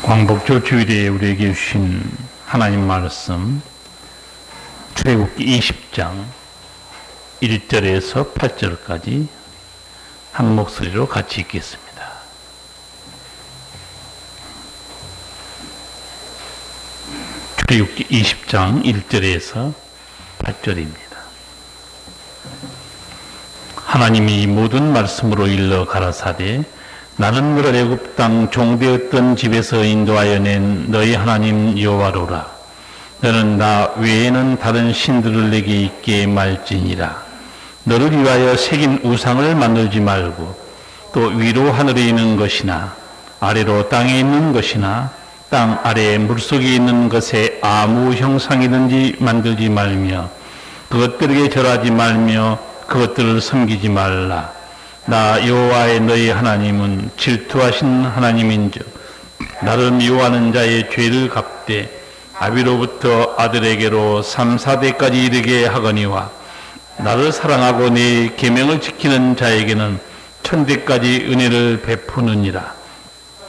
광복절 주일에 우리에게 주신 하나님 말씀 출애굽기 20장 1절에서 8절까지 한 목소리로 같이 읽겠습니다. 출애굽기 20장 1절에서 8절입니다. 하나님이 모든 말씀으로 일러 가라사대 나는 너를 애굽 땅 종되었던 집에서 인도하여 낸 너희 하나님 여호와로라. 너는 나 외에는 다른 신들을 내게 있게 말지니라. 너를 위하여 새긴 우상을 만들지 말고 또 위로 하늘에 있는 것이나 아래로 땅에 있는 것이나 땅 아래 물속에 있는 것에 아무 형상이든지 만들지 말며 그것들에게 절하지 말며 그것들을 섬기지 말라. 나 여호와의 너희 하나님은 질투하신 하나님인즉 나를 미워하는 자의 죄를 갚되 아비로부터 아들에게로 3, 4대까지 이르게 하거니와 나를 사랑하고 내 계명을 지키는 자에게는 1000대까지 은혜를 베푸느니라.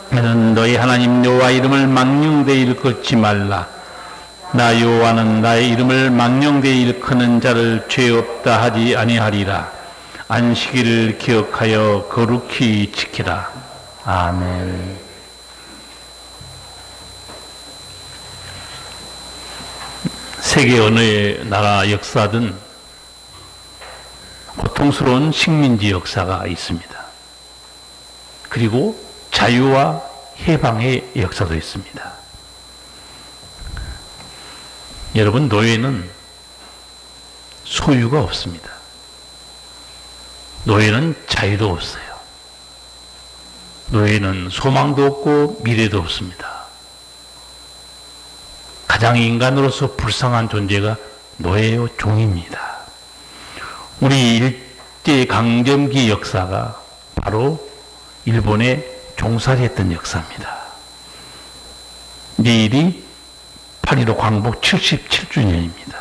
너는 너희 하나님 여호와 이름을 망령되이 일컫지 말라. 나 여호와는 나의 이름을 망령되이 일컫는 자를 죄 없다 하지 아니하리라. 안식일을 기억하여 거룩히 지키라. 아멘. 세계 어느 나라 역사든 고통스러운 식민지 역사가 있습니다. 그리고 자유와 해방의 역사도 있습니다. 여러분, 노예는 소유가 없습니다. 노예는 자유도 없어요. 노예는 소망도 없고 미래도 없습니다. 가장 인간으로서 불쌍한 존재가 노예요, 종입니다. 우리 일제강점기 역사가 바로 일본에 종살이했던 역사입니다. 내일이 8.15 광복 77주년입니다.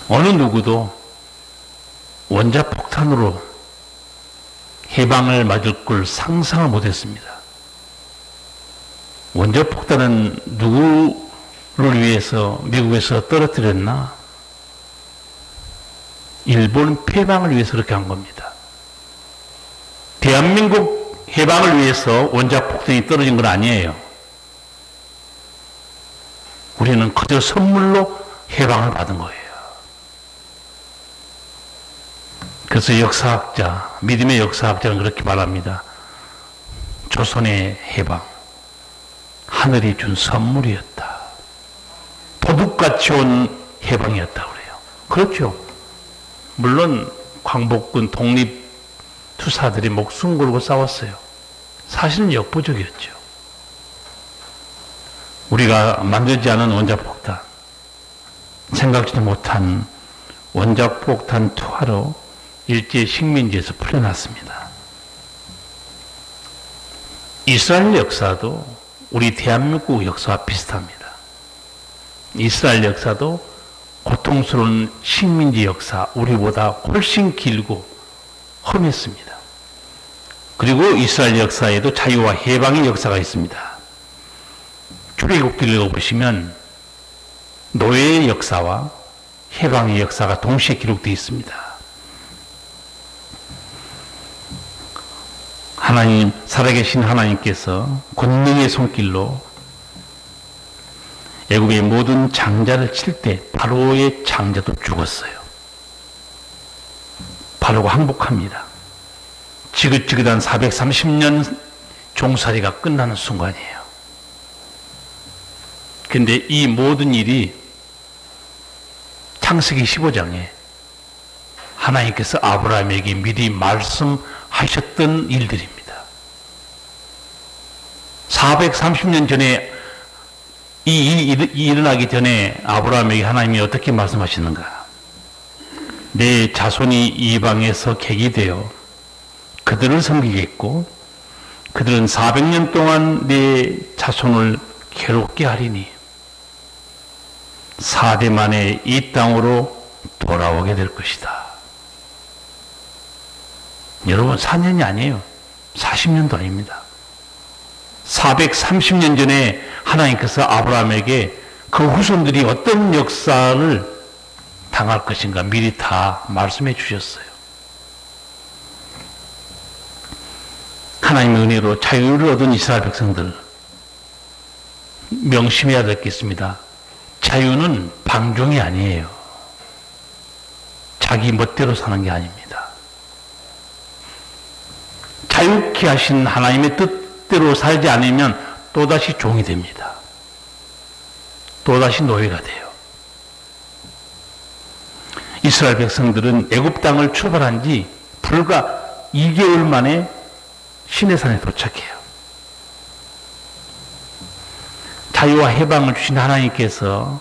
어느 누구도 원자폭탄으로 해방을 맞을 걸 상상을 못했습니다. 원자폭탄은 누구를 위해서 미국에서 떨어뜨렸나? 일본 패방을 위해서 그렇게 한 겁니다. 대한민국 해방을 위해서 원자폭탄이 떨어진 건 아니에요. 우리는 그저 선물로 해방을 받은 거예요. 그래서 역사학자, 믿음의 역사학자는 그렇게 말합니다. 조선의 해방, 하늘이 준 선물이었다. 도둑같이 온 해방이었다고 그래요. 그렇죠. 물론 광복군 독립투사들이 목숨 걸고 싸웠어요. 사실은 역부족이었죠. 우리가 만들지 않은 원자폭탄, 생각지도 못한 원자폭탄 투하로 일제 식민지에서 풀려났습니다. 이스라엘 역사도 우리 대한민국 역사와 비슷합니다. 이스라엘 역사도 고통스러운 식민지 역사, 우리보다 훨씬 길고 험했습니다. 그리고 이스라엘 역사에도 자유와 해방의 역사가 있습니다. 출애굽기를 읽어보시면 노예의 역사와 해방의 역사가 동시에 기록되어 있습니다. 하나님, 살아계신 하나님께서 권능의 손길로 애굽의 모든 장자를 칠 때 바로의 장자도 죽었어요. 바로가 항복합니다. 지긋지긋한 430년 종살이가 끝나는 순간이에요. 근데 이 모든 일이 창세기 15장에 하나님께서 아브라함에게 미리 말씀하셨던 일들입니다. 430년 전에 이 일이 일어나기 전에 아브라함에게 하나님이 어떻게 말씀하시는가? 내 자손이 이방에서 객이 되어 그들을 섬기겠고 그들은 400년 동안 내 자손을 괴롭게 하리니 4대 만에 이 땅으로 돌아오게 될 것이다. 여러분, 4년이 아니에요. 40년도 아닙니다. 430년 전에 하나님께서 아브라함에게 그 후손들이 어떤 역사를 당할 것인가 미리 다 말씀해 주셨어요. 하나님의 은혜로 자유를 얻은 이스라엘 백성들, 명심해야 될 게 있습니다. 자유는 방종이 아니에요. 자기 멋대로 사는 게 아닙니다. 자유케 하신 하나님의 뜻대로 살지 않으면 또다시 종이 됩니다. 또다시 노예가 돼요. 이스라엘 백성들은 애굽 땅을 출발한 지 불과 2개월 만에 시내산에 도착해요. 자유와 해방을 주신 하나님께서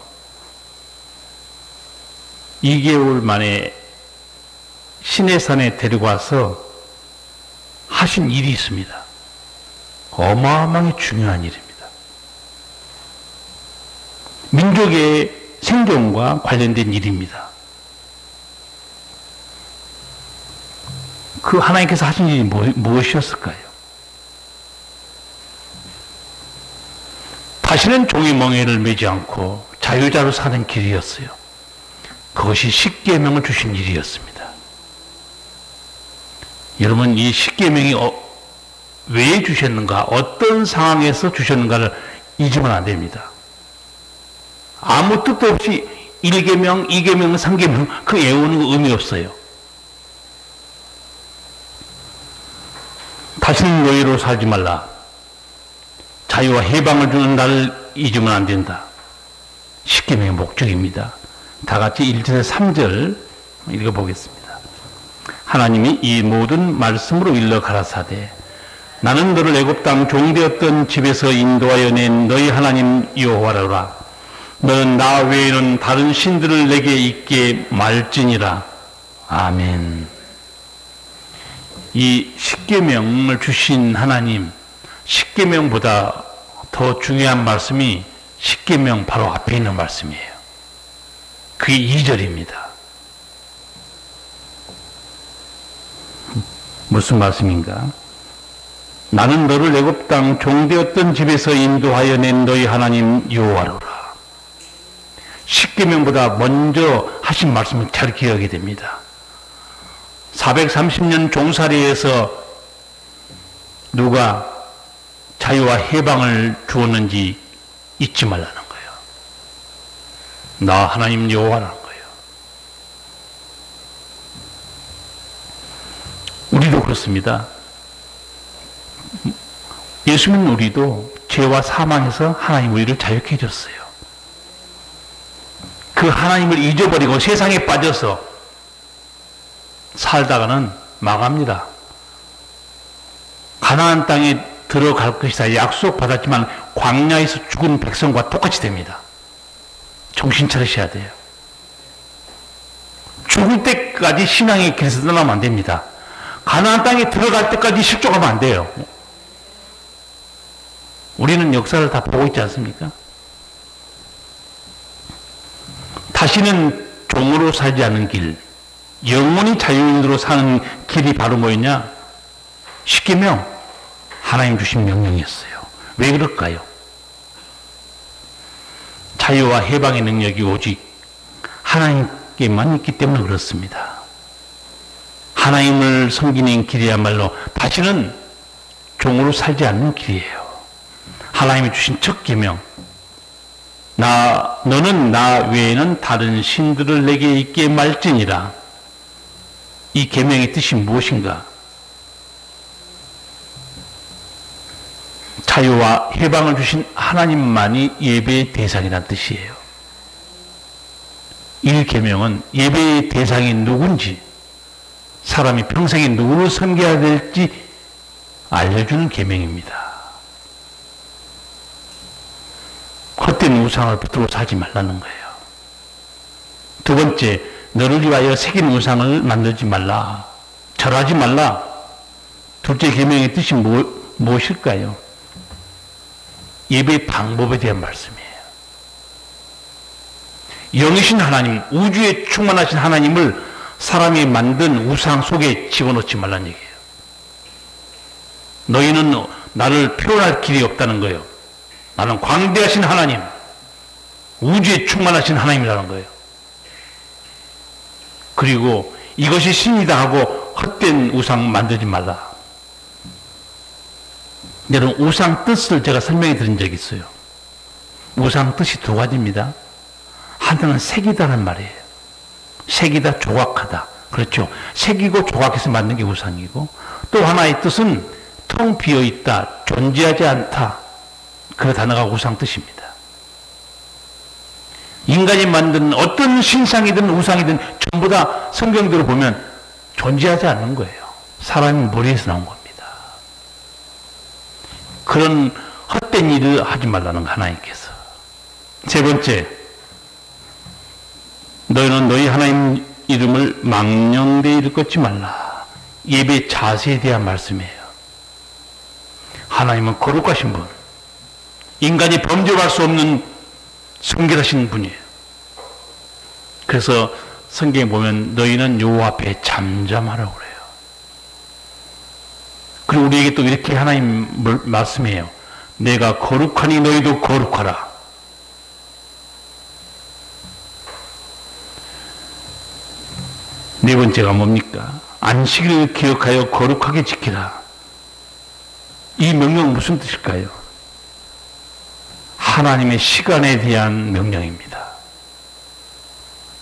2개월 만에 시내산에 데리고 와서 하신 일이 있습니다. 어마어마하게 중요한 일입니다. 민족의 생존과 관련된 일입니다. 그 하나님께서 하신 일이 무엇이었을까요? 다시는 종의 멍에를 매지 않고 자유자로 사는 길이었어요. 그것이 십계명을 주신 일이었습니다. 여러분, 이 십계명이 왜 주셨는가, 어떤 상황에서 주셨는가를 잊으면 안 됩니다. 아무 뜻도 없이 1계명, 2계명, 3계명 그 외우는 거 의미 없어요. 다시는 노예로 살지 말라. 자유와 해방을 주는 날을 잊으면 안 된다. 십계명의 목적입니다. 다 같이 1절에서 3절 읽어보겠습니다. 하나님이 이 모든 말씀으로 일러 가라사대 나는 너를 애굽 땅 종되었던 집에서 인도하여 낸 너희 하나님 여호와라. 너는 나 외에는 다른 신들을 내게 있게 말지니라. 아멘. 이 십계명을 주신 하나님, 십계명보다 더 중요한 말씀이 십계명 바로 앞에 있는 말씀이에요. 그게 2절입니다. 무슨 말씀인가? 나는 너를 애굽 땅 종되었던 집에서 인도하여 낸 너희 하나님 여호와로라. 십계명보다 먼저 하신 말씀을 잘 기억하게 됩니다. 430년 종살이에서 누가 자유와 해방을 주었는지 잊지 말라는 거예요. 나 하나님 여호와라는 거예요. 우리도 그렇습니다. 예수 믿는 우리도 죄와 사망에서 하나님 우리를 자유케 해줬어요. 그 하나님을 잊어버리고 세상에 빠져서 살다가는 망합니다. 가나안 땅에 들어갈 것이다 약속받았지만 광야에서 죽은 백성과 똑같이 됩니다. 정신 차리셔야 돼요. 죽을 때까지 신앙의 길에서 떠나면 안 됩니다. 가나안 땅에 들어갈 때까지 실족하면 안 돼요. 우리는 역사를 다 보고 있지 않습니까? 다시는 종으로 살지 않는 길, 영원히 자유인으로 사는 길이 바로 뭐였냐? 십계명, 하나님 주신 명령이었어요. 왜 그럴까요? 자유와 해방의 능력이 오직 하나님께만 있기 때문에 그렇습니다. 하나님을 섬기는 길이야말로 다시는 종으로 살지 않는 길이에요. 하나님이 주신 첫 계명, 너는 나 외에는 다른 신들을 내게 있게 말지니라. 이 계명의 뜻이 무엇인가? 자유와 해방을 주신 하나님만이 예배의 대상이라는 뜻이에요. 이 계명은 예배의 대상이 누군지, 사람이 평생에 누구를 섬겨야 될지 알려주는 계명입니다. 헛된 우상을 붙들고 살지 말라는 거예요. 두 번째, 너를 위하여 새긴 우상을 만들지 말라. 절하지 말라. 둘째 계명의 뜻이 무엇일까요? 예배의 방법에 대한 말씀이에요. 영이신 하나님, 우주에 충만하신 하나님을 사람이 만든 우상 속에 집어넣지 말라는 얘기예요. 너희는 나를 표현할 길이 없다는 거예요. 나는 광대하신 하나님, 우주에 충만하신 하나님이라는 거예요. 그리고 이것이 신이다 하고 헛된 우상 만들지 말라. 여러분, 우상 뜻을 제가 설명해 드린 적이 있어요. 우상 뜻이 두 가지입니다. 하나는 색이다는 말이에요. 색이다, 조각하다. 그렇죠. 색이고 조각해서 만든 게 우상이고, 또 하나의 뜻은 텅 비어 있다, 존재하지 않다. 그 단어가 우상 뜻입니다. 인간이 만든 어떤 신상이든 우상이든 전부 다 성경대로 보면 존재하지 않는 거예요. 사람의 머리에서 나온 겁니다. 그런 헛된 일을 하지 말라는 하나님께서. 세 번째, 너희는 너희 하나님 이름을 망령되이 일컫지 말라. 예배 자세에 대한 말씀이에요. 하나님은 거룩하신 분, 인간이 범죄할 수 없는 성결하신 분이에요. 그래서 성경에 보면 너희는 여호와 앞에 잠잠하라고 그래요. 그리고 우리에게 또 이렇게 하나님 말씀해요. 내가 거룩하니 너희도 거룩하라. 네 번째가 뭡니까? 안식일을 기억하여 거룩하게 지키라. 이 명령은 무슨 뜻일까요? 하나님의 시간에 대한 명령입니다.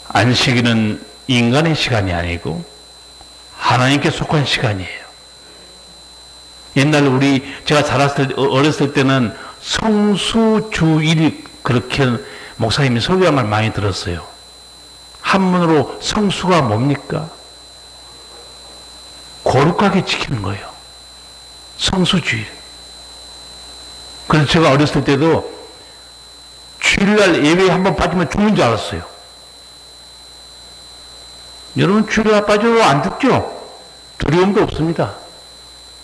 안식일은 인간의 시간이 아니고 하나님께 속한 시간이에요. 옛날 제가 어렸을 때는 성수주일, 그렇게 목사님이 설교한 걸 많이 들었어요. 한문으로 성수가 뭡니까? 거룩하게 지키는 거예요. 성수주일. 그래서 제가 어렸을 때도 주일날 예배에 한번 빠지면 죽는 줄 알았어요. 여러분, 주일날 빠져도 안 죽죠? 두려움도 없습니다.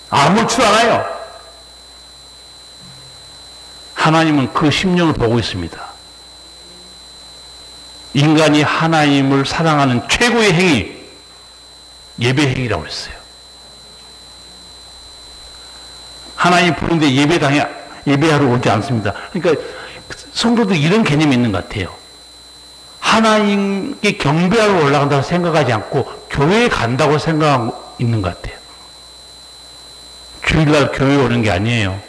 아무렇지도 않아요. 하나님은 그 심령을 보고 있습니다. 인간이 하나님을 사랑하는 최고의 행위, 예배 행위라고 했어요. 하나님 부르는데 예배하러 오지 않습니다. 그러니까 성도도 이런 개념이 있는 것 같아요. 하나님께 경배하러 올라간다고 생각하지 않고 교회에 간다고 생각하고 있는 것 같아요. 주일날 교회에 오는 게 아니에요.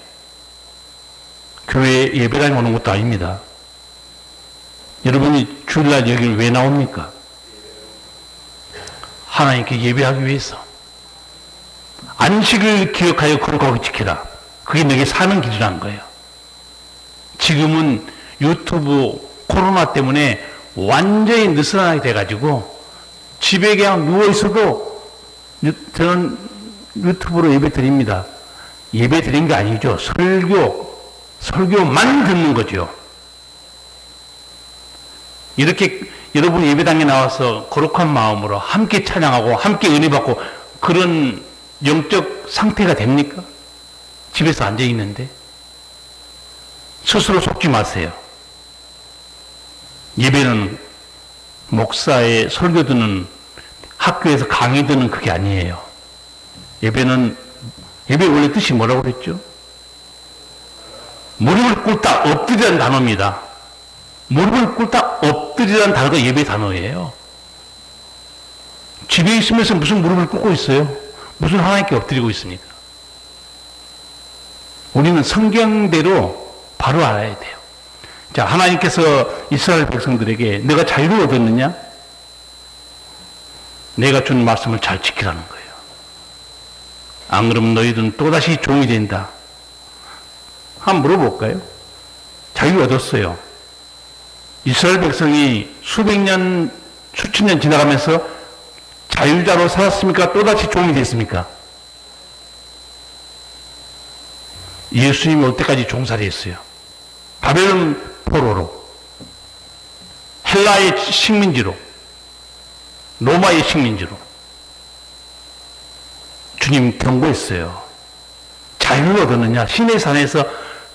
교회에 예배당에 오는 것도 아닙니다. 여러분이 주일날 여기를 왜 나옵니까? 하나님께 예배하기 위해서. 안식을 기억하여 거룩하게 지키라. 그게 너에게 사는 길이라는 거예요. 지금은 유튜브 코로나 때문에 완전히 느슨하게 돼가지고 집에 그냥 누워있어도 저는 유튜브로 예배 드립니다. 예배 드린 게 아니죠. 설교만 듣는 거죠. 이렇게 여러분 예배당에 나와서 거룩한 마음으로 함께 찬양하고 함께 은혜 받고 그런 영적 상태가 됩니까? 집에서 앉아 있는데. 스스로 속지 마세요. 예배는 목사의 설교 듣는, 학교에서 강의 듣는 그게 아니에요. 예배 원래 뜻이 뭐라고 그랬죠? 무릎을 꿇다 엎드리라는 단어입니다. 무릎을 꿇다 엎드리라는 단어가 예배 단어예요. 집에 있으면서 무슨 무릎을 꿇고 있어요? 무슨 하나님께 엎드리고 있습니까? 우리는 성경대로 바로 알아야 돼요. 자, 하나님께서 이스라엘 백성들에게 내가 자유를 얻었느냐? 내가 준 말씀을 잘 지키라는 거예요. 안 그러면 너희들은 또다시 종이 된다. 한번 물어볼까요? 자유를 얻었어요. 이스라엘 백성이 수백 년, 수천 년 지나가면서 자유자로 살았습니까? 또다시 종이 됐습니까? 예수님이 올 때까지 종살이 했어요. 바벨론 포로로, 헬라의 식민지로, 로마의 식민지로. 주님 경고했어요. 자유를 얻었느냐? 시내산에서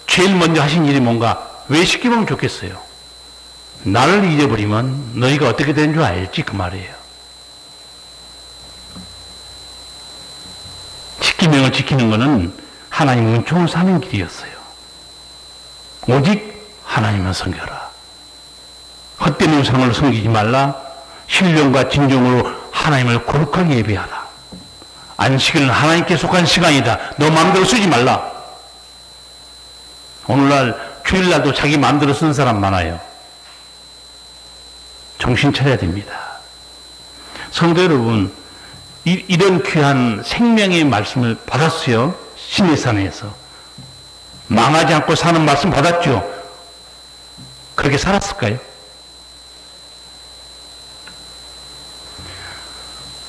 제일 먼저 하신 일이 뭔가? 왜 시키면 좋겠어요? 나를 잊어버리면 너희가 어떻게 되는 줄 알지? 그 말이에요. 십계명을 지키는 것은 하나님 은총을 사는 길이었어요. 오직 하나님만 섬겨라. 헛된 우상을 섬기지 말라. 신령과 진정으로 하나님을 거룩하게 예배하라. 안식일은 하나님께 속한 시간이다. 너 마음대로 쓰지 말라. 오늘날 주일날도 자기 마음대로 쓰는 사람 많아요. 정신 차려야 됩니다. 성도 여러분, 이런 귀한 생명의 말씀을 받았어요. 시내산에서. 망하지 않고 사는 말씀 받았죠. 그렇게 살았을까요?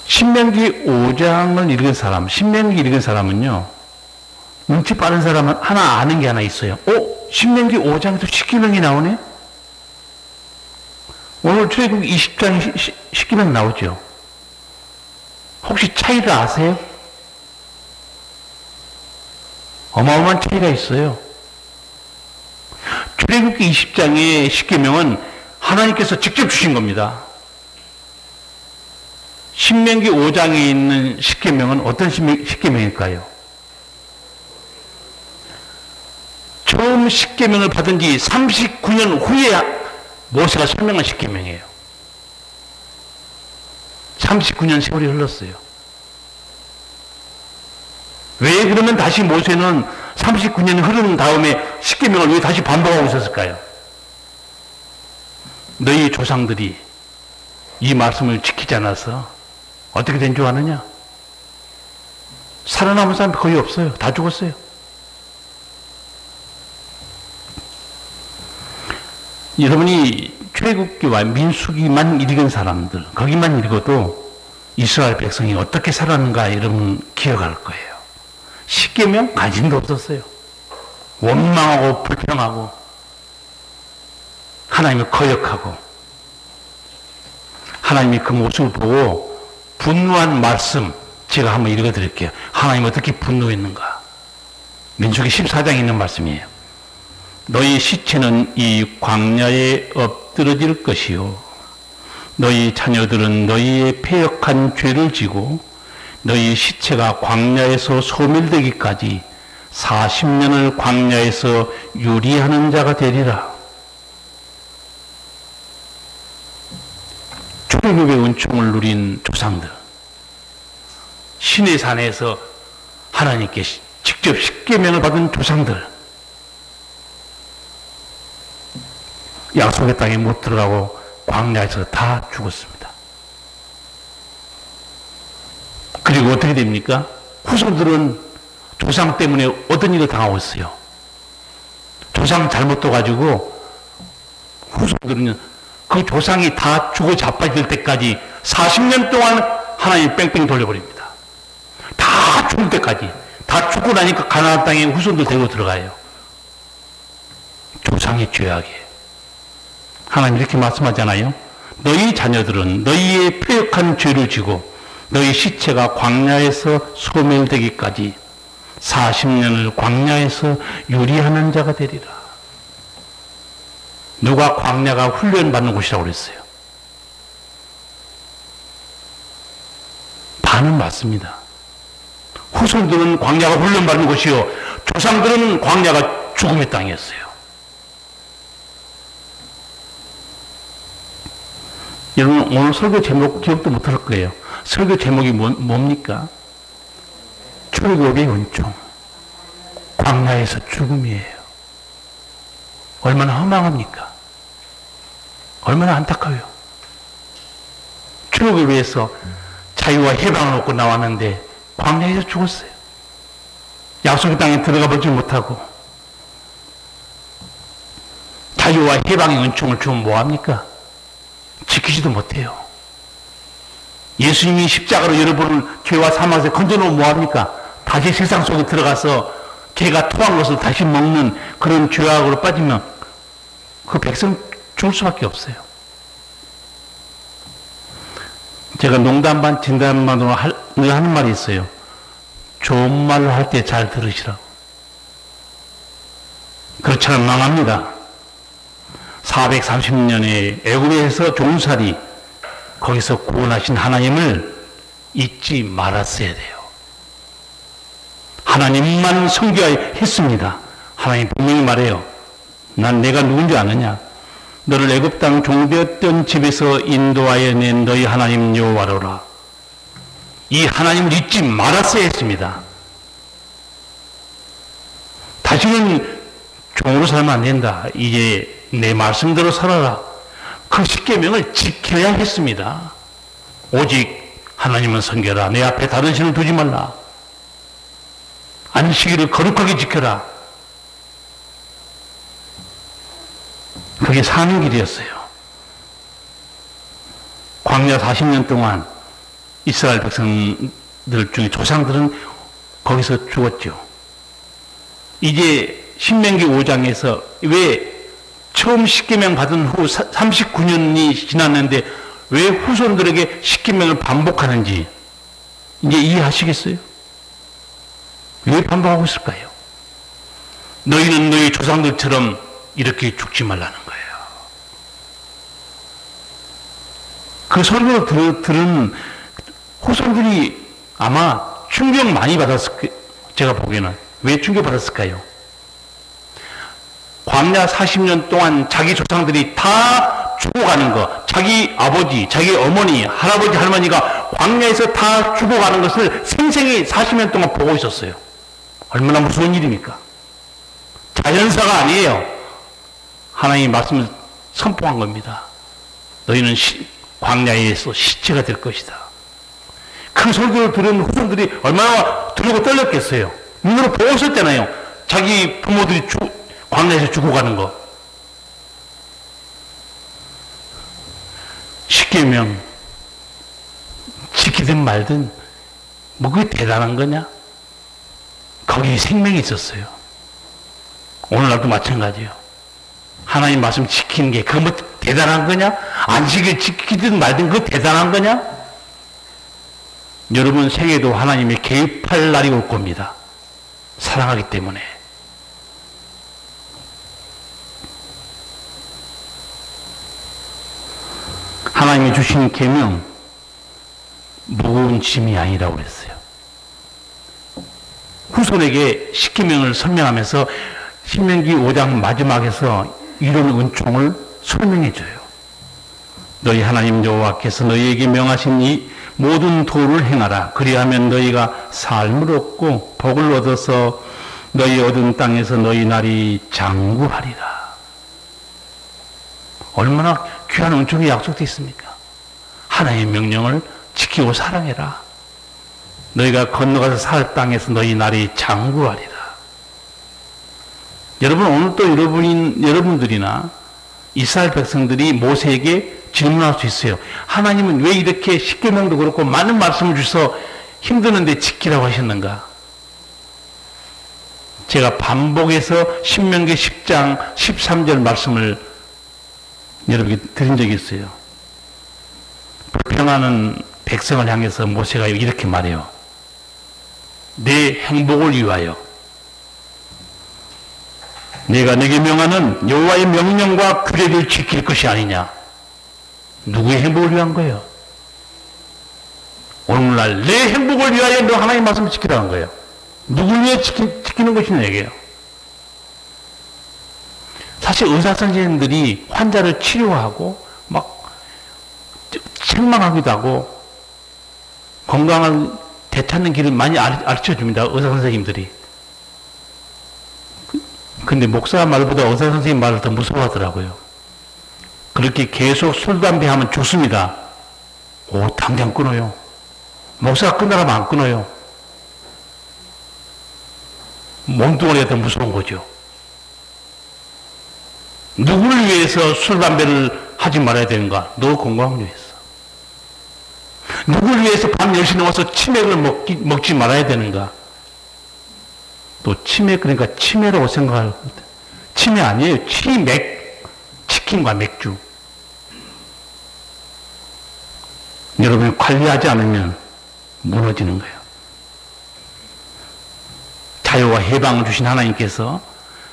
신명기 5장을 읽은 사람, 신명기 읽은 사람은요, 눈치 빠른 사람은 하나 아는 게 하나 있어요. 신명기 5장에도 십계명이 나오네? 오늘 출애굽기 20장 십계명 나오죠? 혹시 차이를 아세요? 어마어마한 차이가 있어요. 출애굽기 20장의 십계명은 하나님께서 직접 주신 겁니다. 신명기 5장에 있는 십계명은 어떤 십계명일까요? 처음 십계명을 받은 지 39년 후에 모세가 설명한 십계명이에요. 39년 세월이 흘렀어요. 왜 그러면 다시 모세는 39년이 흐른 다음에 십계명을 왜 다시 반복하고 있었을까요? 너희 조상들이 이 말씀을 지키지 않아서 어떻게 된 줄 아느냐? 살아남은 사람이 거의 없어요. 다 죽었어요. 여러분이 출애굽기와 민수기만 읽은 사람들, 거기만 읽어도 이스라엘 백성이 어떻게 살았는가 여러분 기억할 거예요. 십계명 관심도 없었어요. 원망하고 불평하고 하나님을 거역하고 하나님이 그 모습을 보고 분노한 말씀 제가 한번 읽어드릴게요. 하나님 어떻게 분노했는가. 민수기 14장에 있는 말씀이에요. 너희 시체는 이 광야에 엎드러질 것이요 너희 자녀들은 너희의 패역한 죄를 지고 너희 시체가 광야에서 소멸되기까지 40년을 광야에서 유리하는 자가 되리라. 출애굽의 은총을 누린 조상들, 시내산에서 하나님께 직접 십계명을 받은 조상들, 약속의 땅에 못 들어가고 광야에서 다 죽었습니다. 그리고 어떻게 됩니까? 후손들은 조상 때문에 어떤 일을 당하고 있어요. 조상 잘못 둬가지고 후손들은 그 조상이 다 죽어 자빠질 때까지 40년 동안 하나님 뺑뺑 돌려버립니다. 다 죽을 때까지. 다 죽고 나니까 가나안 땅에 후손들 데리고 들어가요. 조상의 죄악이에요. 하나님 이렇게 말씀하잖아요. 너희 자녀들은 너희의 패역한 죄를 지고 너희 시체가 광야에서 소멸되기까지 40년을 광야에서 유리하는 자가 되리라. 누가 광야가 훈련받는 곳이라고 그랬어요? 반은 맞습니다. 후손들은 광야가 훈련받는 곳이요 조상들은 광야가 죽음의 땅이었어요. 여러분 오늘 설교 제목 기억도 못할 거예요. 설교 제목이 뭡니까? 출애굽의 은총, 광야에서 죽음이에요. 얼마나 허망합니까? 얼마나 안타까워요. 출애굽을 위해서 자유와 해방을 얻고 나왔는데 광야에서 죽었어요. 약속의 땅에 들어가 보지 못하고 자유와 해방의 은총을 주면 뭐합니까? 지키지도 못해요. 예수님이 십자가로 여러분을 죄와 사망에서 건져놓으면 뭐합니까? 다시 세상 속에 들어가서 개가 토한 것을 다시 먹는 그런 죄악으로 빠지면 그 백성 죽을 수밖에 없어요. 제가 농담 반 진담 반으로 늘 하는 말이 있어요. 좋은 말을 할 때 잘 들으시라고. 그렇지 않으면 망합니다. 430년의 애굽에서 종살이 거기서 구원하신 하나님을 잊지 말았어야 돼요. 하나님만 섬겨야 했습니다. 하나님 분명히 말해요. 난 내가 누군지 아느냐? 너를 애굽 땅 종되었던 집에서 인도하여 낸 너희 하나님 여호와로라. 이 하나님을 잊지 말았어야 했습니다. 다시는 종으로 살면 안 된다. 이제 내 말씀대로 살아라. 그 십계명을 지켜야 했습니다. 오직 하나님은 섬겨라. 내 앞에 다른 신을 두지 말라. 안식일을 거룩하게 지켜라. 그게 사는 길이었어요. 광야 40년 동안 이스라엘 백성들 중에 조상들은 거기서 죽었죠. 이제 신명기 5장에서 왜 처음 십계명 받은 후 39년이 지났는데 왜 후손들에게 십계명을 반복하는지 이제 이해하시겠어요? 왜 반복하고 있을까요? 너희는 너희 조상들처럼 이렇게 죽지 말라는 거예요. 그 설교를 들은 후손들이 아마 충격 많이 받았을 거예요. 제가 보기에는. 왜 충격받았을까요? 광야 40년 동안 자기 조상들이 다 죽어가는 거, 자기 아버지, 자기 어머니, 할아버지, 할머니가 광야에서 다 죽어가는 것을 생생히 40년 동안 보고 있었어요. 얼마나 무서운 일입니까? 자연사가 아니에요. 하나님이 말씀을 선포한 겁니다. 너희는 광야에서 시체가 될 것이다. 그 설교를 들은 후손들이 얼마나 두려고 떨렸겠어요. 눈으로 보고 있었잖아요. 자기 부모들이 광야에서 죽어가는 거. 십계명 지키든 말든 뭐 그게 대단한 거냐? 거기에 생명이 있었어요. 오늘날도 마찬가지예요. 하나님 말씀 지키는 게 그거 뭐 대단한 거냐? 안식일 지키든 말든 그거 대단한 거냐? 여러분 생에도 하나님이 개입할 날이 올 겁니다. 사랑하기 때문에. 하나님이 주신 계명 무거운 짐이 아니라고 그랬어요. 후손에게 십계명을 설명하면서 신명기 5장 마지막에서 이런 은총을 설명해줘요. 너희 하나님 여호와께서 너희에게 명하신 이 모든 도를 행하라. 그리하면 너희가 삶을 얻고 복을 얻어서 너희 얻은 땅에서 너희 날이 장구하리라. 얼마나 귀한 은총이 약속되어 있습니까? 하나님의 명령을 지키고 사랑해라. 너희가 건너가서 살 땅에서 너희 날이 장구하리라. 여러분 오늘 또 여러분들이나 이스라엘 백성들이 모세에게 질문할 수 있어요. 하나님은 왜 이렇게 십계명도 그렇고 많은 말씀을 주셔서 힘드는데 지키라고 하셨는가? 제가 반복해서 신명기 10장 13절 말씀을 여러분께 드린 적이 있어요. 불평하는 백성을 향해서 모세가 이렇게 말해요. 내 행복을 위하여 내가 내게 명하는 여호와의 명령과 규례를 지킬 것이 아니냐. 누구의 행복을 위한 거예요? 오늘날 내 행복을 위하여 너 하나님의 말씀을 지키라는 거예요. 누굴 위해 지키는 것이냐 얘기예요. 사실 의사 선생님들이 환자를 치료하고 막 책망하기도 하고 건강을 되찾는 길을 많이 가르쳐 줍니다. 의사 선생님들이. 근데 목사 말보다 의사 선생님 말을 더 무서워하더라고요. 그렇게 계속 술, 담배 하면 죽습니다. 오, 당장 끊어요. 목사가 끊으라면 안 끊어요. 몸뚱아리가 더 무서운 거죠. 누구를 위해서 술, 담배를 하지 말아야 되는가? 너 건강을 위해서. 누구를 위해서 밤 10시 넘어서 치맥을 먹지 말아야 되는가? 또 치맥, 그러니까 치매라고 생각할 때 치매 아니에요. 치맥, 치킨과 맥주. 여러분이 관리하지 않으면 무너지는 거예요. 자유와 해방을 주신 하나님께서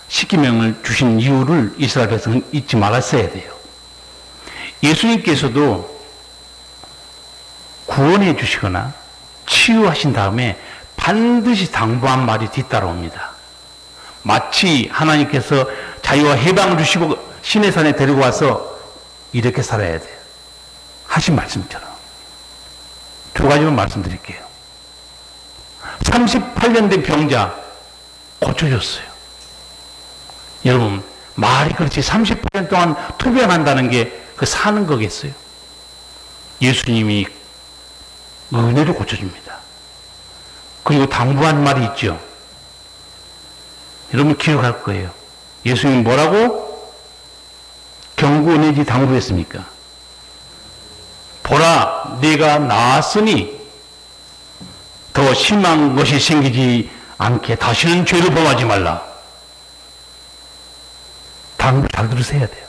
십계명을 주신 이유를 이스라엘 백성은 잊지 말았어야 돼요. 예수님께서도 구원해 주시거나 치유하신 다음에 반드시 당부한 말이 뒤따라옵니다. 마치 하나님께서 자유와 해방을 주시고 시내산에 데리고 와서 이렇게 살아야 돼요 하신 말씀처럼. 두 가지만 말씀드릴게요. 38년 된 병자 고쳐줬어요. 여러분, 말이 그렇지 38년 동안 투병한다는 게 그 사는 거겠어요? 예수님이 은혜로 고쳐줍니다. 그리고 당부한 말이 있죠. 여러분 기억할 거예요. 예수님이 뭐라고 경고 내지 당부했습니까? 보라, 내가 나았으니 더 심한 것이 생기지 않게 다시는 죄를 범하지 말라. 당부 잘 들으셔야 돼요.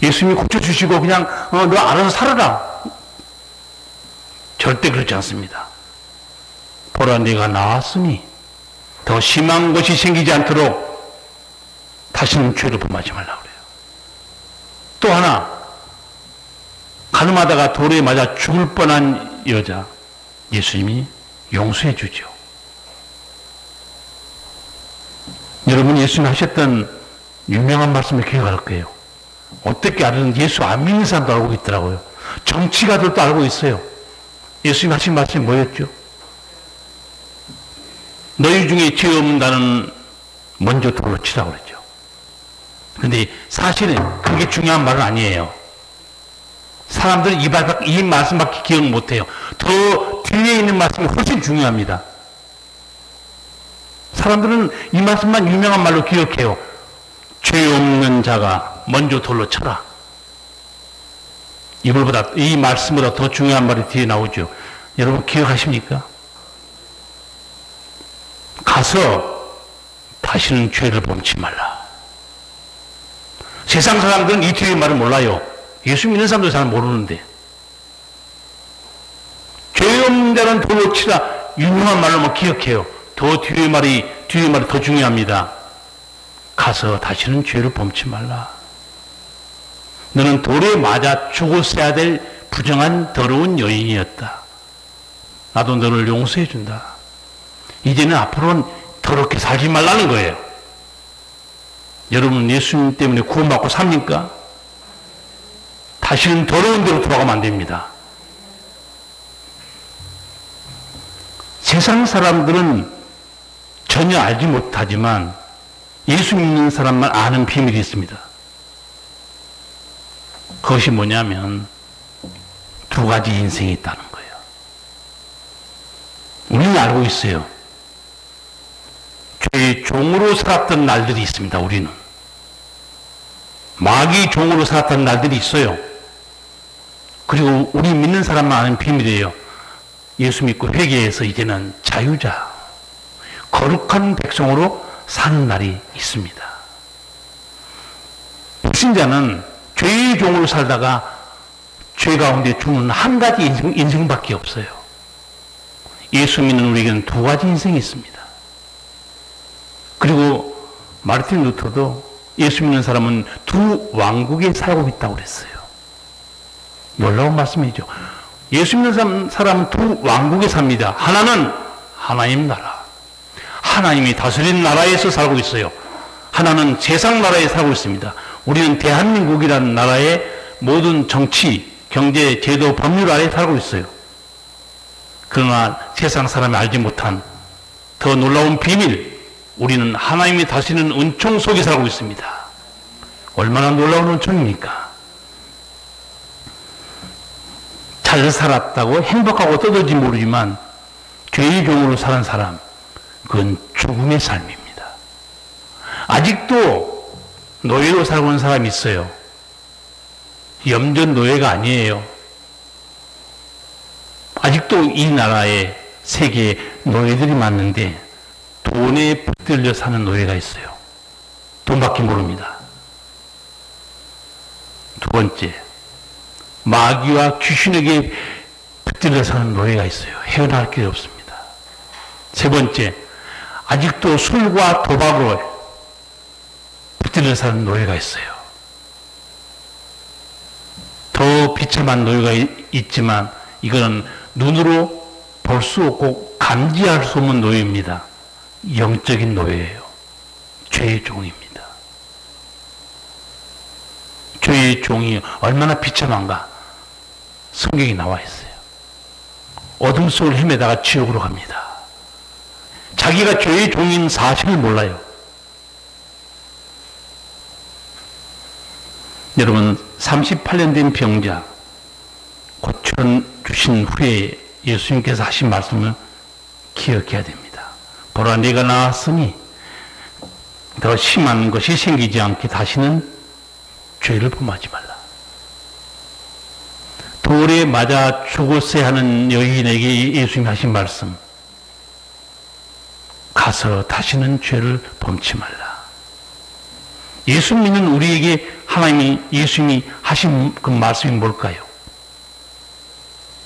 예수님이 고쳐주시고 그냥 너 알아서 살아라. 절대 그렇지 않습니다. 보라, 내가 나았으니 더 심한 것이 생기지 않도록 다시는 죄를 범하지 말라 그래요. 또 하나, 가늠하다가 돌에 맞아 죽을 뻔한 여자, 예수님이 용서해 주죠. 여러분, 예수님이 하셨던 유명한 말씀을 기억할 거예요. 어떻게 알았는 예수 안 믿는 사람도 알고 있더라고요. 정치가들도 알고 있어요. 예수님 하신 말씀이 뭐였죠? 너희 중에 죄 없는 자는 먼저 돌로 치라고 그랬죠. 근데 사실은 그게 중요한 말은 아니에요. 사람들은 이 말씀밖에 기억 못해요. 더 뒤에 있는 말씀이 훨씬 중요합니다. 사람들은 이 말씀만 유명한 말로 기억해요. 죄 없는 자가 먼저 돌로 쳐라. 이 말씀보다 더 중요한 말이 뒤에 나오죠. 여러분 기억하십니까? 가서 다시는 죄를 범치 말라. 세상 사람들은 이 뒤의 말을 몰라요. 예수 믿는 사람도 잘 모르는데. 죄 없는 자는 돌로 치라. 유명한 말로만 기억해요. 더 뒤의 말이 더 중요합니다. 가서 다시는 죄를 범치 말라. 너는 돌에 맞아 죽었어야 될 부정한 더러운 여인이었다. 나도 너를 용서해 준다. 이제는 앞으로는 더럽게 살지 말라는 거예요. 여러분 예수님 때문에 구원받고 삽니까? 다시는 더러운 데로 돌아가면 안 됩니다. 세상 사람들은 전혀 알지 못하지만 예수 믿는 사람만 아는 비밀이 있습니다. 그것이 뭐냐면 두 가지 인생이 있다는 거예요. 우리는 알고 있어요. 죄의 종으로 살았던 날들이 있습니다. 우리는 마귀 종으로 살았던 날들이 있어요. 그리고 우리 믿는 사람만 아는 비밀이에요. 예수 믿고 회개해서 이제는 자유자, 거룩한 백성으로 사는 날이 있습니다. 불신자는 죄의 종으로 살다가 죄 가운데 죽는 한 가지 인생밖에 없어요. 예수 믿는 우리에게는 두 가지 인생이 있습니다. 그리고 마르틴 루터도 예수 믿는 사람은 두 왕국에 살고 있다고 그랬어요. 놀라운 말씀이죠. 예수 믿는 사람은 두 왕국에 삽니다. 하나는 하나님 나라, 하나님이 다스리는 나라에서 살고 있어요. 하나는 세상 나라에 살고 있습니다. 우리는 대한민국이라는 나라의 모든 정치, 경제, 제도, 법률 아래에 살고 있어요. 그러나 세상 사람이 알지 못한 더 놀라운 비밀, 우리는 하나님이 다스리는 은총 속에 살고 있습니다. 얼마나 놀라운 은총입니까? 잘 살았다고 행복하고 떠들지 모르지만 죄의 종으로 사는 사람, 그건 죽음의 삶입니다. 아직도 노예로 살고 있는 사람이 있어요. 염전 노예가 아니에요. 아직도 이 나라에 세계에 노예들이 많은데 돈에 붙들려 사는 노예가 있어요. 돈밖에 모릅니다. 두 번째, 마귀와 귀신에게 붙들려 사는 노예가 있어요. 헤어나올 길이 없습니다. 세 번째, 아직도 술과 도박으로 붙들려 사는 노예가 있어요. 더 비참한 노예가 있지만 이거는 눈으로 볼 수 없고 감지할 수 없는 노예입니다. 영적인 노예예요. 죄의 종입니다. 죄의 종이 얼마나 비참한가 성경에 나와 있어요. 어둠 속을 헤매다가 지옥으로 갑니다. 자기가 죄의 종인 사실을 몰라요. 여러분, 38년 된 병자 고쳐 주신 후에 예수님께서 하신 말씀을 기억해야 됩니다. 보라, 네가 나았으니 더 심한 것이 생기지 않게 다시는 죄를 범하지 말라. 돌에 맞아 죽었어야 하는 여인에게 예수님이 하신 말씀, 가서 다시는 죄를 범치 말라. 예수 믿는 우리에게 예수님이 하신 그 말씀이 뭘까요?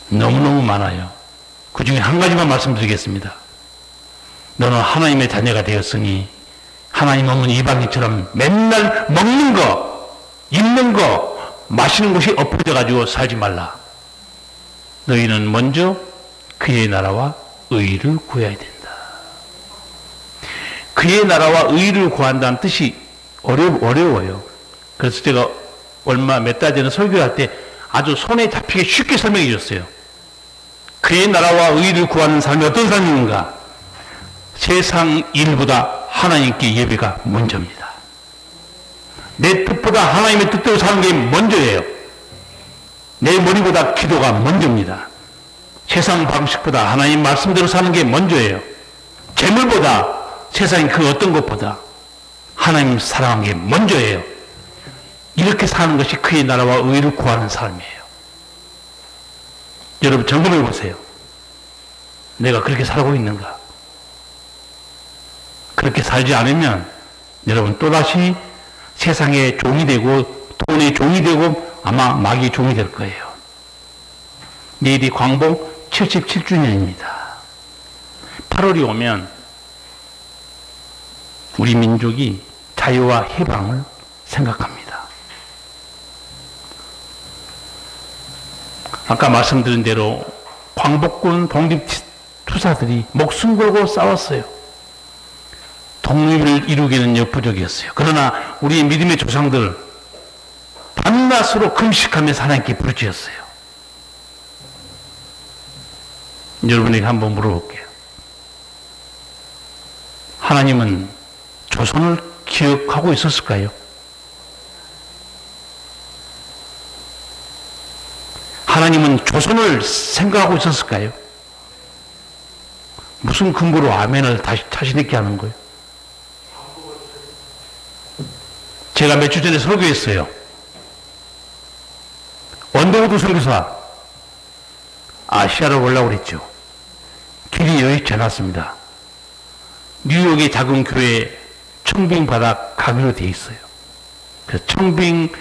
너무너무 많아요. 그 중에 한 가지만 말씀드리겠습니다. 너는 하나님의 자녀가 되었으니 하나님 없는 이방인처럼 맨날 먹는 거, 입는 거, 마시는 것이 엎어져 가지고 살지 말라. 너희는 먼저 그의 나라와 의를 구해야 된다. 그의 나라와 의를 구한다는 뜻이 어려워요. 그래서 제가 몇 달 전에 설교할 때 아주 손에 잡히게 쉽게 설명해 줬어요. 그의 나라와 의를 구하는 삶이 어떤 삶인가? 세상 일보다 하나님께 예배가 먼저입니다. 내 뜻보다 하나님의 뜻대로 사는 게 먼저예요. 내 머리보다 기도가 먼저입니다. 세상 방식보다 하나님 말씀대로 사는 게 먼저예요. 재물보다 세상의 그 어떤 것보다 하나님 사랑하는 게 먼저예요. 이렇게 사는 것이 그의 나라와 의를 구하는 삶이에요. 여러분 점검해 보세요. 내가 그렇게 살고 있는가? 그렇게 살지 않으면 여러분 또다시 세상의 종이 되고 돈의 종이 되고 아마 마귀의 종이 될 거예요. 내일이 광복 77주년입니다. 8월이 오면 우리 민족이 자유와 해방을 생각합니다. 아까 말씀드린 대로 광복군 독립투사들이 목숨 걸고 싸웠어요. 독립을 이루기는 역부족이었어요. 그러나 우리 믿음의 조상들 밤낮으로 금식하면서 하나님께 부르짖었어요. 여러분에게 한번 물어볼게요. 하나님은 조선을 기억하고 있었을까요? 하나님은 조선을 생각하고 있었을까요? 무슨 근거로 아멘을 다시 자신 있게 하는 거예요? 제가 몇 주 전에 설교했어요. 원더우드 설교사 아시아로 올라오고 그랬죠. 길이 여의치 않았습니다. 뉴욕의 작은 교회에 청빙 받아 가기로 돼 있어요. 그래서 청빙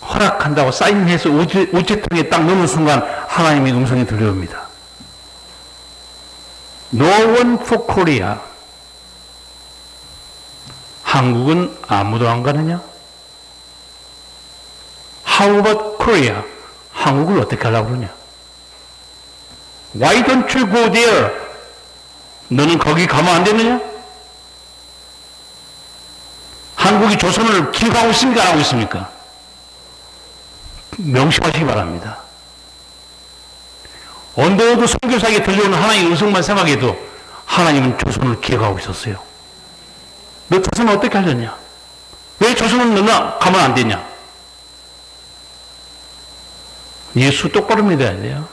허락한다고 사인해서 우체통에 딱 넣는 순간 하나님의 음성이 들려옵니다. No one for Korea. 한국은 아무도 안 가느냐? How about Korea? 한국을 어떻게 하려고 그러냐? Why don't you go there? 너는 거기 가면 안 되느냐? 한국이 조선을 기억하고 있습니까? 안 하고 있습니까? 명심하시기 바랍니다. 언더우드 선교사에게 들려오는 하나님의 음성만 생각해도 하나님은 조선을 기억하고 있었어요. 너 조선을 어떻게 하려냐? 왜 조선은 너나 가면 안 되냐? 예수 똑바로 믿어야 돼요.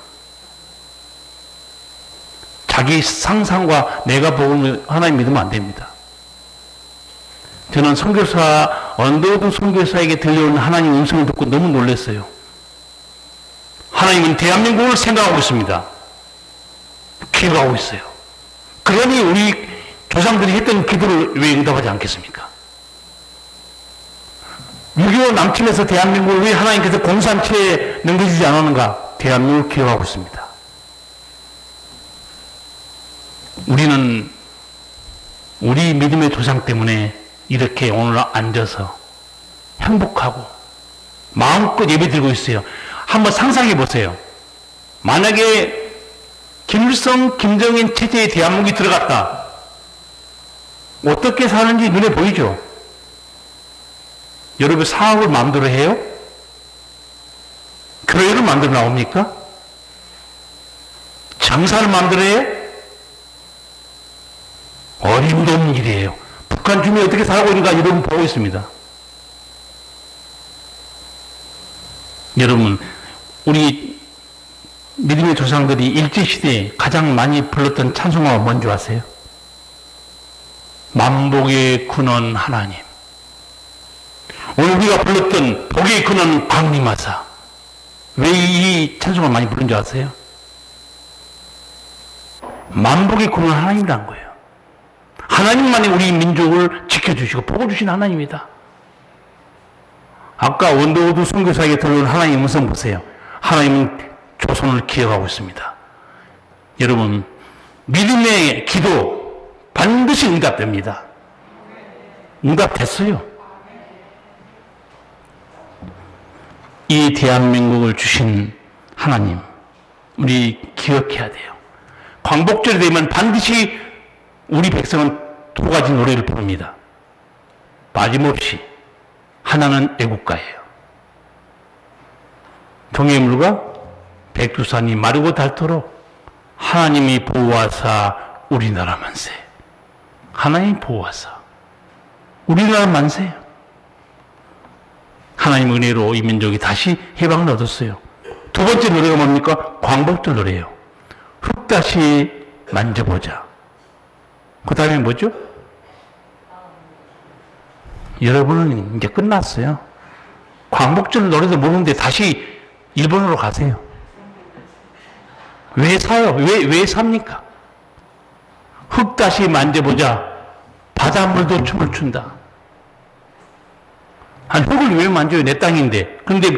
자기 상상과 내가 보는 하나님 믿으면 안 됩니다. 저는 언더우드 선교사에게 들려오는 하나님의 음성을 듣고 너무 놀랐어요. 하나님은 대한민국을 생각하고 있습니다. 기억하고 있어요. 그러니 우리 조상들이 했던 기도를 왜 응답하지 않겠습니까? 6.25 남침에서 대한민국을 왜 하나님께서 공산체에 넘겨주지 않았는가? 대한민국을 기억하고 있습니다. 우리는 우리 믿음의 조상 때문에 이렇게 오늘 앉아서 행복하고 마음껏 예배 드리고 있어요. 한번 상상해 보세요. 만약에 김일성, 김정인 체제에 대한민국이 들어갔다. 어떻게 사는지 눈에 보이죠? 여러분 사업을 마음대로 해요? 교회를 마음대로 나옵니까? 장사를 마음대로 해요? 어림도 없는 일이에요. 북한 주민이 어떻게 살고 있는가 여러분 보고 있습니다. 여러분, 우리 믿음의 조상들이 일제시대에 가장 많이 불렀던 찬송가가 뭔지 아세요? 만복의 근원 하나님. 오늘 우리가 불렀던 복의 근원 광림하사. 왜 이 찬송을 많이 부른 줄 아세요? 만복의 근원 하나님이란 거예요. 하나님만이 우리 민족을 지켜주시고 복을주신 하나님이다. 아까 원더우드 선교사에게 들어온 하나님의 음성 보세요. 하나님은 조선을 기억하고 있습니다. 여러분, 믿음의 기도 반드시 응답됩니다. 응답됐어요. 이 대한민국을 주신 하나님, 우리 기억해야 돼요. 광복절이 되면 반드시 우리 백성은 두 가지 노래를 부릅니다. 빠짐없이 하나는 애국가예요. 동해물과 백두산이 마르고 닳도록 하나님이 보호하사 우리나라 만세. 하나님 보호하사 우리나라 만세. 하나님 은혜로 이 민족이 다시 해방을 얻었어요. 두 번째 노래가 뭡니까? 광복절 노래예요. 흙 다시 만져보자. 그 다음에 뭐죠? 여러분은 이제 끝났어요. 광복절 노래도 모르는데 다시 일본으로 가세요. 왜 사요? 왜 삽니까? 흙 다시 만져보자. 바닷물도 춤을 춘다. 아니, 흙을 왜 만져요? 내 땅인데. 그런데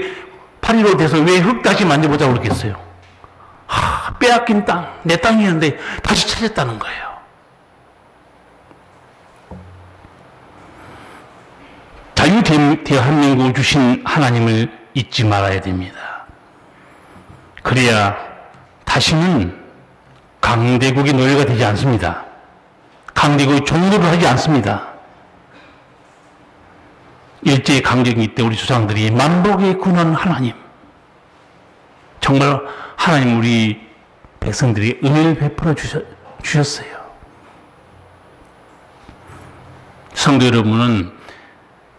8.15 돼서 왜 흙 다시 만져보자고 그러겠어요? 빼앗긴 땅, 내 땅이었는데 다시 찾았다는 거예요. 자유대한민국을 주신 하나님을 잊지 말아야 됩니다. 그래야 다시는 강대국의 노예가 되지 않습니다. 강대국의 종노를 하지 않습니다. 일제의 강점기 때 우리 조상들이 만복의 근원 하나님, 정말 하나님 우리 백성들이 은혜를 베풀어 주셨어요. 성도 여러분은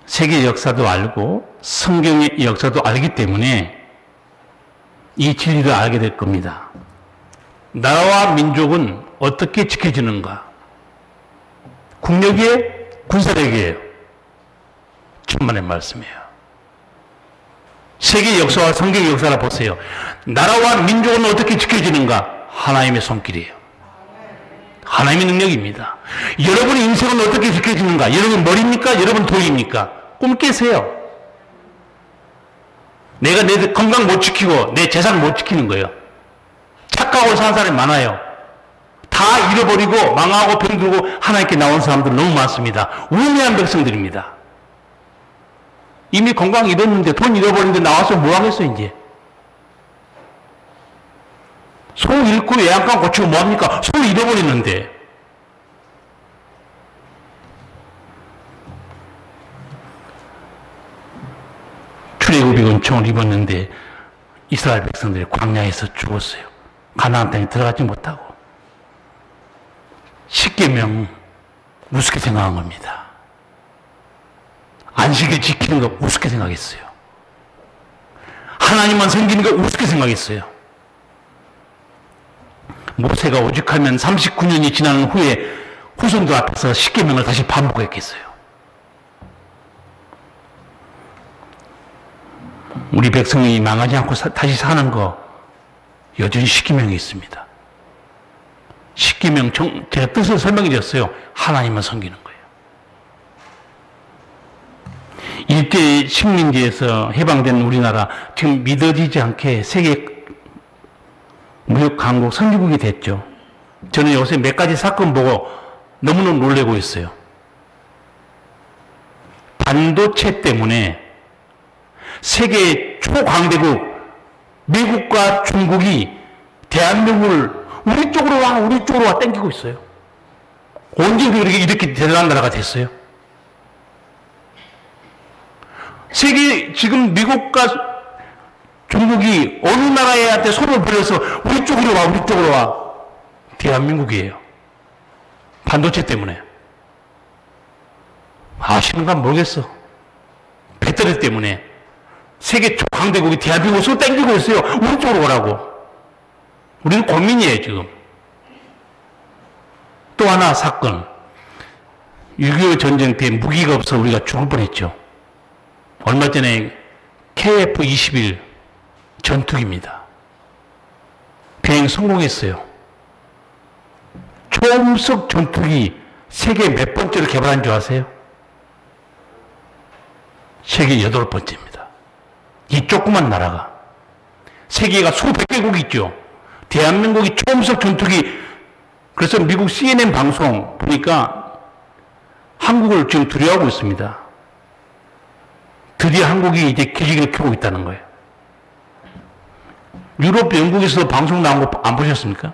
세계 역사도 알고 성경의 역사도 알기 때문에 이 진리를 알게 될 겁니다. 나라와 민족은 어떻게 지켜지는가? 국력이에요? 군사력이에요? 천만의 말씀이에요. 세계 역사와 성경의 역사를 보세요. 나라와 민족은 어떻게 지켜지는가? 하나님의 손길이에요. 하나님의 능력입니다. 여러분의 인생은 어떻게 지켜지는가? 여러분 머리입니까? 여러분 돌입니까? 꿈 깨세요. 내가 내 건강 못 지키고 내 재산 못 지키는 거예요. 착각하고 사는 사람이 많아요. 다 잃어버리고 망하고 병들고 하나님께 나온 사람들 너무 많습니다. 우매한 백성들입니다. 이미 건강 잃었는데 돈 잃어버리는데 나와서 뭐 하겠어요 이제. 소 잃고 외양간 고치고 뭐 합니까? 소 잃어버리는데. 출애굽의 은총을 입었는데 이스라엘 백성들이 광야에서 죽었어요. 가나안 땅에 들어가지 못하고. 십계명 우습게 생각한 겁니다. 안식일 지키는 거 우습게 생각했어요. 하나님만 섬기는 거 우습게 생각했어요. 모세가 오직하면 39년이 지난 후에 후손들 앞에서 십계명을 다시 반복했겠어요. 우리 백성이 망하지 않고 다시 사는 거 여전히 십계명이 있습니다. 십계명 제가 뜻을 설명해 드렸어요. 하나님만 섬기는 거예요. 일제 식민지에서 해방된 우리나라 지금 믿어지지 않게 세계 무역 강국 선진국이 됐죠. 저는 요새 몇 가지 사건 보고 너무너무 놀라고 있어요. 반도체 때문에 세계 초강대국 미국과 중국이 대한민국을 우리 쪽으로 와, 우리 쪽으로 와 땡기고 있어요. 언제 우리가 이렇게 대단한 나라가 됐어요? 세계, 지금 미국과 중국이 어느 나라한테 손을 벌려서 우리 쪽으로 와, 우리 쪽으로 와. 대한민국이에요. 반도체 때문에. 아시는가 모르겠어. 배터리 때문에. 세계 강대국이 대한민국을 손 땡기고 있어요. 우리 쪽으로 오라고. 우리는 고민이에요, 지금. 또 하나 사건. 6.25 전쟁 때 무기가 없어 우리가 죽을 뻔했죠. 얼마 전에 KF-21 전투기입니다. 비행 성공했어요. 초음속 전투기 세계 몇 번째로 개발한 줄 아세요? 세계 8번째입니다. 이 조그만 나라가. 세계가 수백 개국이 있죠. 대한민국이 초음속 전투기, 그래서 미국 CNN 방송 보니까 한국을 지금 두려워하고 있습니다. 드디어 한국이 이제 기지개를 켜고 있다는 거예요. 유럽, 영국에서 방송 나온 거 안 보셨습니까?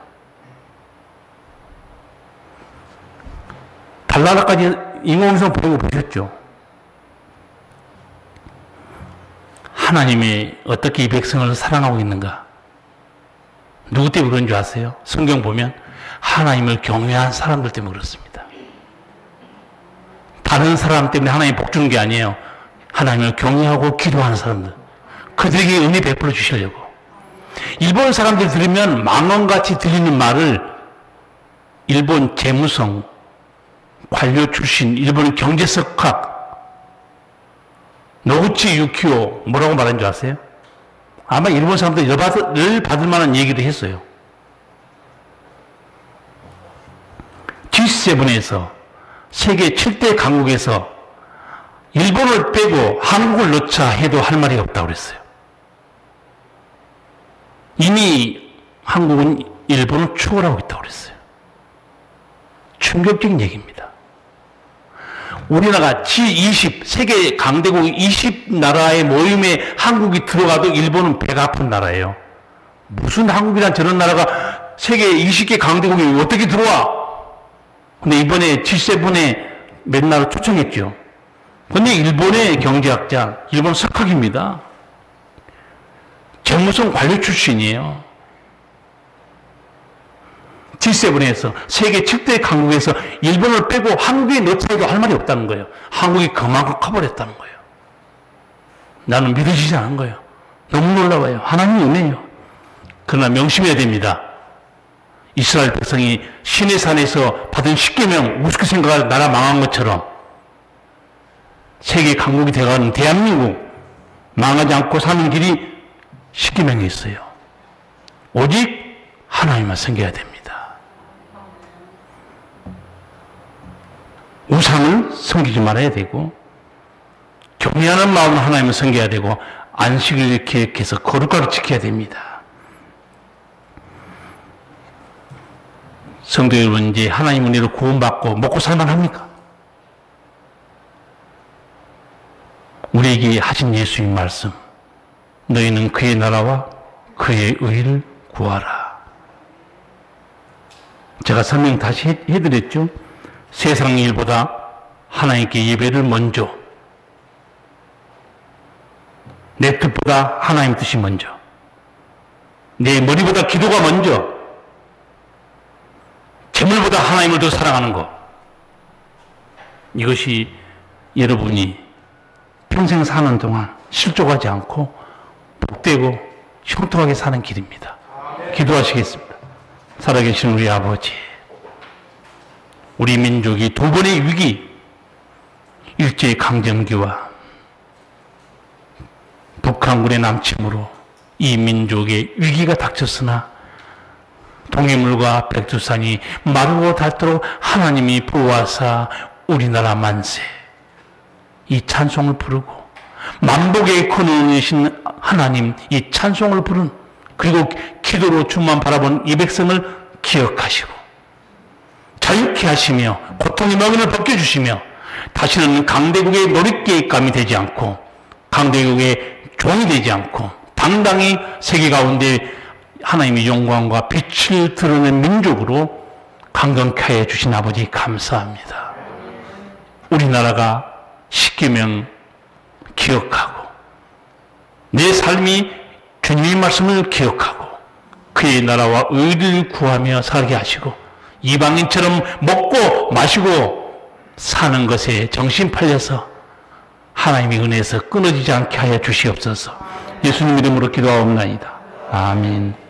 달나라까지 인공위성 보내고 보셨죠? 하나님이 어떻게 이 백성을 사랑하고 있는가? 누구 때문에 그런 줄 아세요? 성경 보면 하나님을 경외한 사람들 때문에 그렇습니다. 다른 사람 때문에 하나님 복 주는 게 아니에요. 하나님을 경외하고 기도하는 사람들. 그들에게 은혜 베풀어 주시려고. 일본 사람들이 들으면 망언같이 들리는 말을 일본 재무성, 관료 출신, 일본 경제석학, 노구치 유키오 뭐라고 말한 줄 아세요? 아마 일본 사람들 열 받을 만한 얘기도 했어요. G7에서 세계 7대 강국에서 일본을 빼고 한국을 넣자 해도 할 말이 없다고 그랬어요. 이미 한국은 일본을 추월하고 있다고 그랬어요. 충격적인 얘기입니다. 우리나라가 G20, 세계 강대국 20나라의 모임에 한국이 들어가도 일본은 배가 아픈 나라예요. 무슨 한국이란 저런 나라가 세계 20개 강대국에 어떻게 들어와? 근데 이번에 G7에 몇 나라 초청했죠. 근데 일본의 경제학자, 일본 석학입니다. 재무성 관료 출신이에요. G7에서 세계 7대 강국에서 일본을 빼고 한국에 넣자 해도 할 말이 없다는 거예요. 한국이 그만큼 커버렸다는 거예요. 나는 믿어지지 않은 거예요. 너무 놀라워요. 하나님의 은혜예요. 그러나 명심해야 됩니다. 이스라엘 백성이 시내산에서 받은 10계명 우습게 생각하는 나라 망한 것처럼 세계 강국이 되어가는 대한민국 망하지 않고 사는 길이 10계명이 있어요. 오직 하나님만 섬겨야 됩니다. 우상을 섬기지 말아야 되고 경외하는 마음으로 하나님을 섬겨야 되고 안식을 기억해서 거룩하게 지켜야 됩니다. 성도 여러분, 이제 하나님 은혜로 구원받고 먹고 살만합니까? 우리에게 하신 예수님 말씀, 너희는 그의 나라와 그의 의를 구하라. 제가 설명 다시 해드렸죠. 세상 일보다 하나님께 예배를 먼저, 내 뜻보다 하나님 뜻이 먼저, 내 머리보다 기도가 먼저, 재물보다 하나님을 더 사랑하는 것. 이것이 여러분이 평생 사는 동안 실족하지 않고 복되고 형통하게 사는 길입니다. 기도하시겠습니다. 살아계신 우리 아버지, 우리 민족이 두 번의 위기, 일제강점기와 북한군의 남침으로 이 민족의 위기가 닥쳤으나 동해물과 백두산이 마르고 닳도록 하나님이 보호하사 우리나라 만세, 이 찬송을 부르고 만복의 근원이신 하나님 이 찬송을 부른, 그리고 기도로 주만 바라본 이 백성을 기억하시고 자유케 하시며 고통의 멍에를 벗겨주시며 다시는 강대국의 머릿개감이 되지 않고 강대국의 종이 되지 않고 당당히 세계 가운데 하나님의 영광과 빛을 드러낸 민족으로 강건케 해 주신 아버지 감사합니다. 우리나라가 십계명 기억하고 내 삶이 주님의 말씀을 기억하고 그의 나라와 의를 구하며 살게 하시고 이방인처럼 먹고 마시고 사는 것에 정신 팔려서 하나님의 은혜에서 끊어지지 않게 하여 주시옵소서. 예수님 이름으로 기도하옵나이다. 아멘.